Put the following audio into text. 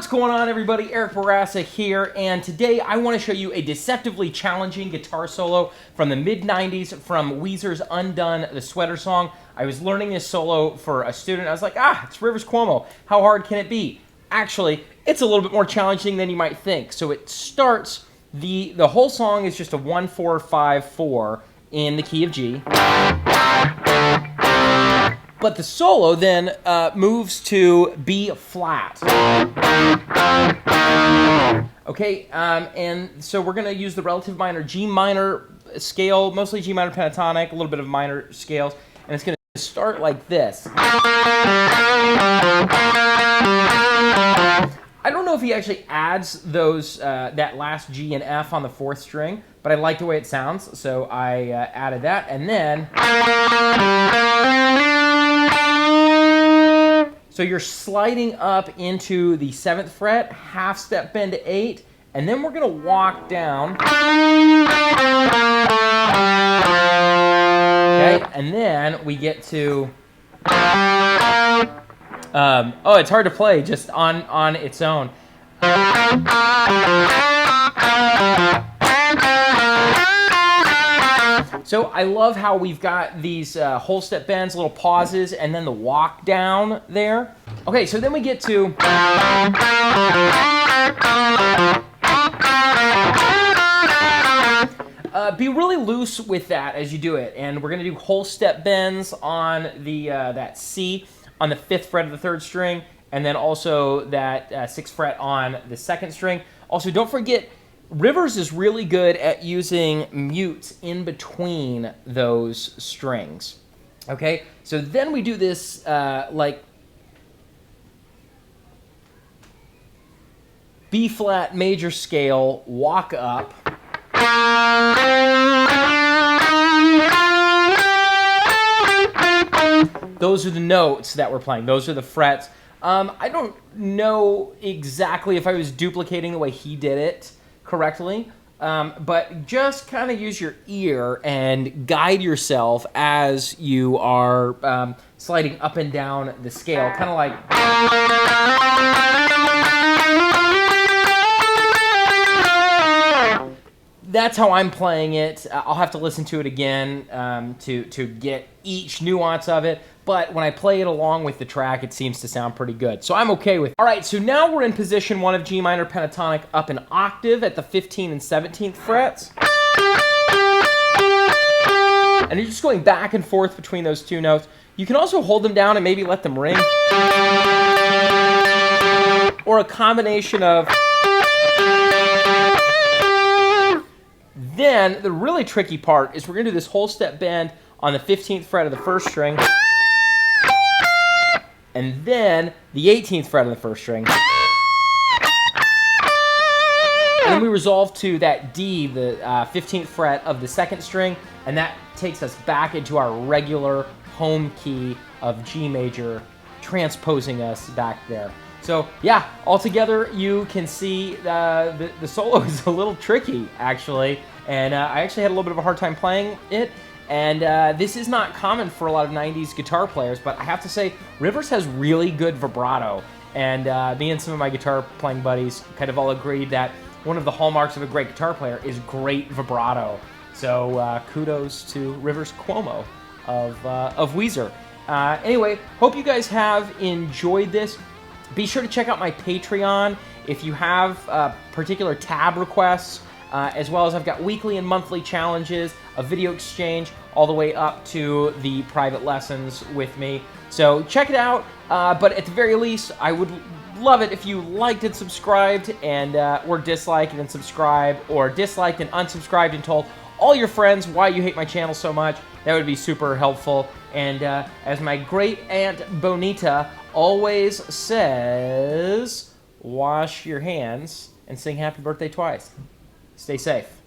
What's going on, everybody? Eric Bourassa here, and today I want to show you a deceptively challenging guitar solo from the mid-90s from Weezer's Undone, the Sweater song. I was learning this solo for a student. I was like, it's Rivers Cuomo. How hard can it be? Actually, it's a little bit more challenging than you might think. So it starts, the whole song is just a 1-4-5-4 in the key of G. But the solo then moves to B flat. Okay, and so we're going to use the relative minor G minor scale, mostly G minor pentatonic, a little bit of minor scales, and it's going to start like this. I don't know if he actually adds those that last G and F on the 4th string, but I like the way it sounds, so I added that, and then... So you're sliding up into the 7th fret, half step bend to 8, and then we're going to walk down. Okay, and then we get to... it's hard to play just on its own. So I love how we've got these whole step bends, little pauses, and then the walk down there. Okay, so then we get to... be really loose with that as you do it, and we're going to do whole step bends on the that C on the 5th fret of the 3rd string, and then also that 6th fret on the 2nd string. Also, don't forget, Rivers is really good at using mutes in between those strings. Okay, so then we do this like B flat major scale walk up. Those are the notes that we're playing. Those are the frets. I don't know exactly if I was duplicating the way he did it correctly, but just kind of use your ear and guide yourself as you are sliding up and down the scale, kind of like... That's how I'm playing it. I'll have to listen to it again to get each nuance of it. But when I play it along with the track, it seems to sound pretty good. So I'm okay with it. All right, so now we're in position 1 of G minor pentatonic up an octave at the 15th and 17th frets. And you're just going back and forth between those two notes. You can also hold them down and maybe let them ring. Or a combination of... Then, the really tricky part is we're going to do this whole step bend on the 15th fret of the 1st string, and then the 18th fret of the 1st string. And then we resolve to that D, the 15th fret of the 2nd string, and that takes us back into our regular home key of G major, transposing us back there. So yeah, altogether you can see the solo is a little tricky, actually, and I actually had a little bit of a hard time playing it, and this is not common for a lot of 90s guitar players, but I have to say, Rivers has really good vibrato, and me and some of my guitar playing buddies kind of all agreed that one of the hallmarks of a great guitar player is great vibrato. So kudos to Rivers Cuomo of Weezer. Anyway, hope you guys have enjoyed this. Be sure to check out my Patreon if you have particular tab requests, as well as I've got weekly and monthly challenges, a video exchange, all the way up to the private lessons with me. So check it out, but at the very least, I would love it if you liked and subscribed, and or disliked and subscribed, or disliked and unsubscribed and told all your friends why you hate my channel so much. That would be super helpful. And as my great Aunt Bonita always says, wash your hands and sing happy birthday twice. Stay safe.